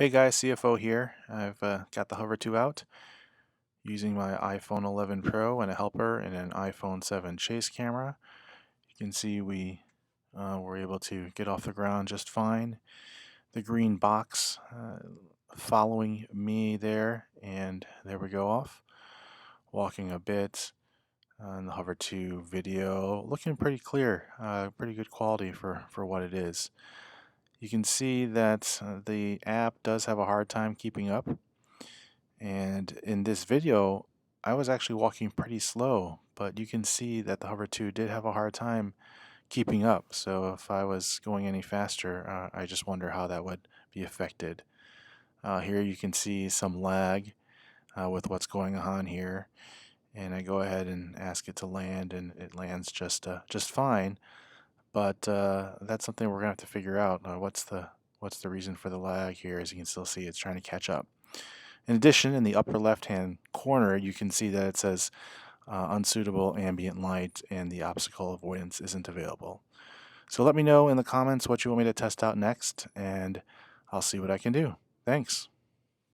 Hey guys, CFO here. I've got the Hover 2 out using my iPhone 11 Pro and a helper and an iPhone 7 chase camera. You can see we were able to get off the ground just fine. The green box following me there, and there we go off. Walking a bit on the Hover 2 video, looking pretty clear, pretty good quality for what it is. You can see that the app does have a hard time keeping up. And in this video, I was actually walking pretty slow, but you can see that the Hover 2 did have a hard time keeping up. So if I was going any faster, I just wonder how that would be affected. Here you can see some lag with what's going on here. And I go ahead and ask it to land, and it lands just fine. But that's something we're gonna have to figure out. What's the reason for the lag here? As you can still see, it's trying to catch up. In addition, in the upper left-hand corner, you can see that it says unsuitable ambient light and the obstacle avoidance isn't available. So let me know in the comments what you want me to test out next, and I'll see what I can do. Thanks.